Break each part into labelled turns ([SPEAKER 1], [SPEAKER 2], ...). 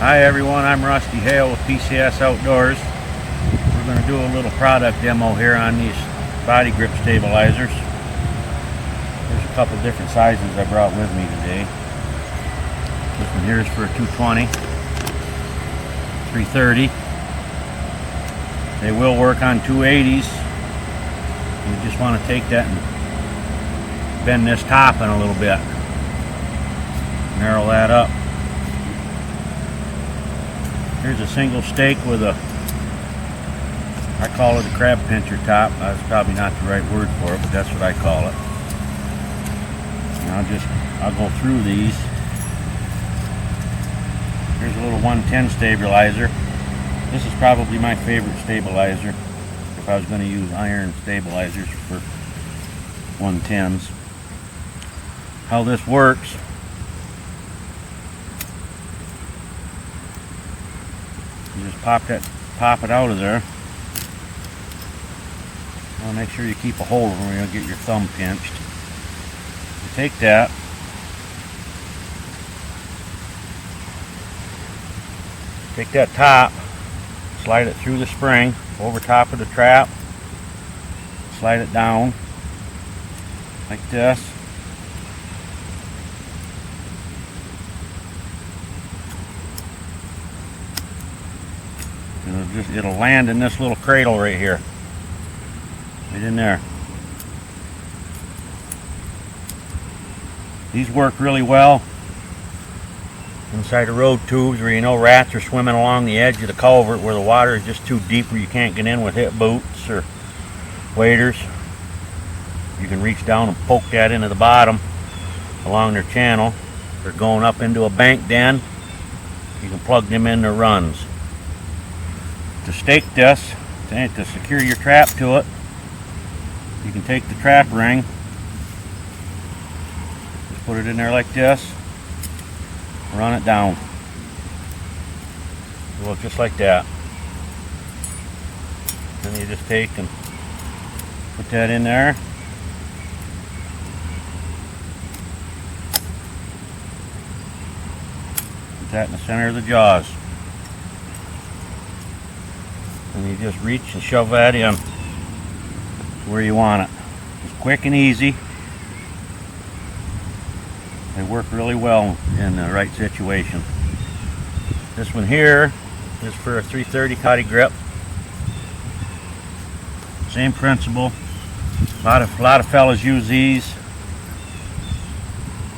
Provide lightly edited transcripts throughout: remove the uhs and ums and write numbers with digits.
[SPEAKER 1] Hi everyone, I'm Rusty Hale with PCS Outdoors. We're going to do a little product demo here on these body grip stabilizers. There's a couple different sizes I brought with me today. This one here is for a 220, 330. They will work on 280s. You just want to take that and bend this top in a little bit. Narrow that up. Here's a single stake with a, I call it a crab pincher top. That's probably not the right word for it, but that's what I call it. And I'll go through these. Here's a little 110 stabilizer. This is probably my favorite stabilizer if I was going to use iron stabilizers for 110s. How this works. You just pop it out of there. Well, make sure you keep a hold of them or you'll get your thumb pinched. You take that, top, slide it through the spring, over top of the trap, slide it down like this. It'll land in this little cradle right here. Right in there. These work really well inside of road tubes where you know rats are swimming along the edge of the culvert where the water is just too deep where you can't get in with hip boots or waders. You can reach down and poke that into the bottom along their channel. If they're going up into a bank den, you can plug them in their runs. To stake this, to secure your trap to it, you can take the trap ring, just put it in there like this, run it down. It'll look just like that. Then you just take and put that in there. Put that in the center of the jaws. And you just reach and shove that in where you want it. It's quick and easy. They work really well in the right situation. This one here is for a 330 body grip. Same principle. A lot of fellas use these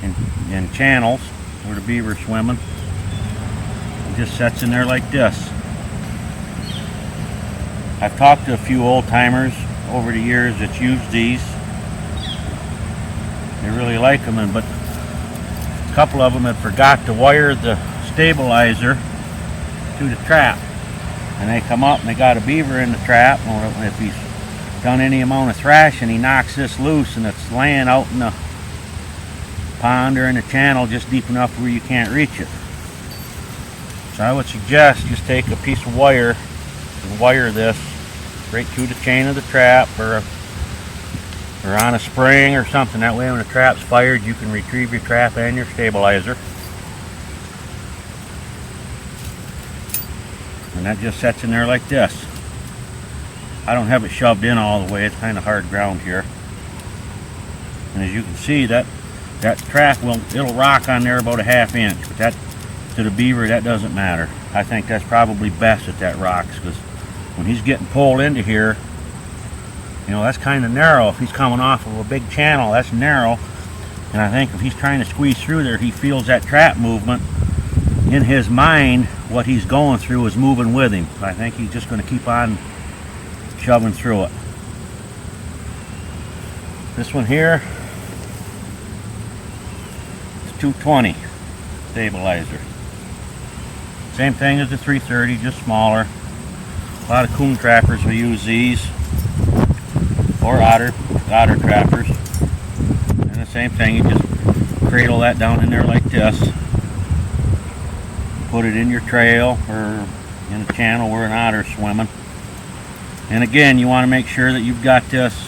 [SPEAKER 1] in channels where the beaver's swimming. It just sets in there like this. I've talked to a few old timers over the years that use these. They really like them, but a couple of them had forgot to wire the stabilizer to the trap. And they come up and they got a beaver in the trap. And if he's done any amount of thrashing, he knocks this loose and it's laying out in the pond or in the channel just deep enough where you can't reach it. So I would suggest just take a piece of wire and wire this right through the chain of the trap or on a spring or something. That way when the trap's fired you can retrieve your trap and your stabilizer. And that just sets in there like this. I don't have it shoved in all the way. It's kind of hard ground here. And as you can see, that trap it'll rock on there about a ½ inch. But that, to the beaver, that doesn't matter. I think that's probably best that that rocks, because when he's getting pulled into here, you know, that's kind of narrow. If he's coming off of a big channel, that's narrow. And I think if he's trying to squeeze through there, he feels that trap movement. In his mind, what he's going through is moving with him. I think he's just going to keep on shoving through it. This one here is 220 stabilizer. Same thing as the 330, just smaller. A lot of coon trappers will use these, or otter trappers. And the same thing, you just cradle that down in there like this. Put it in your trail or in a channel where an otter's swimming. And again, you want to make sure that you've got this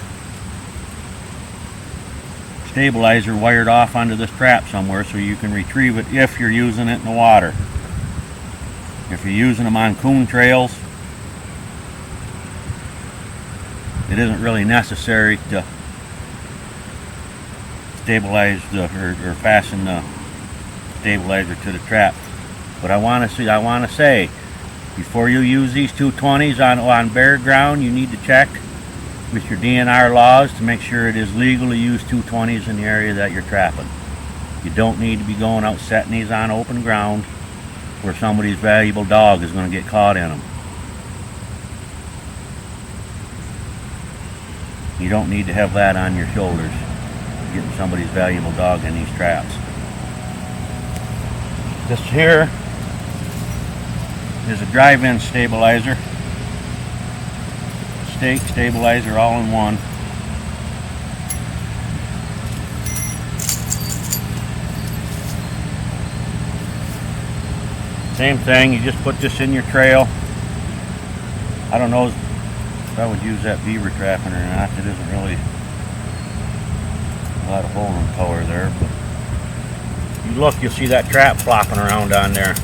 [SPEAKER 1] stabilizer wired off onto this trap somewhere so you can retrieve it if you're using it in the water. If you're using them on coon trails, it isn't really necessary to stabilize or fasten the stabilizer to the trap. But I want to say, before you use these 220s on bare ground, you need to check with your DNR laws to make sure it is legal to use 220s in the area that you're trapping. You don't need to be going out setting these on open ground where somebody's valuable dog is going to get caught in them. You don't need to have that on your shoulders, getting somebody's valuable dog in these traps. This here is a drive-in stabilizer, stake stabilizer, all in one. Same thing, you just put this in your trail. I don't know if I would use that beaver trapping or not. It isn't really a lot of holding power there, but you look, you'll see that trap flopping around on there.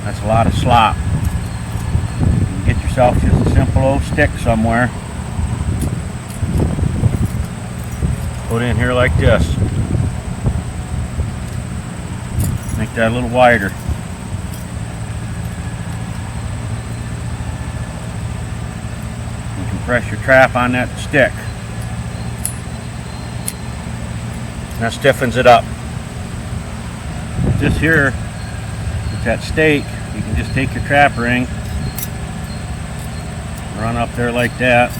[SPEAKER 1] That's a lot of slop. You can get yourself just a simple old stick somewhere. Put in here like this. Make that a little wider. You can press your trap on that stick. That stiffens it up. This here, with that stake, you can just take your trap ring, run up there like that,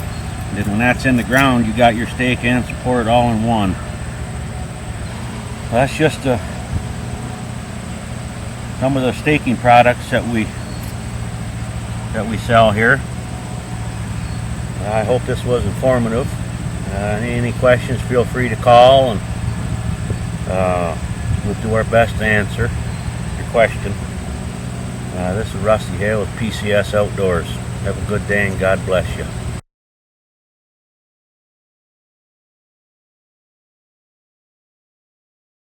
[SPEAKER 1] and then when that's in the ground, you got your stake and support all in one. That's just some of the staking products that we sell here. I hope this was informative. Any questions, feel free to call, and we'll do our best to answer your question. This is Rusty Hale with PCS Outdoors. Have a good day and God bless you.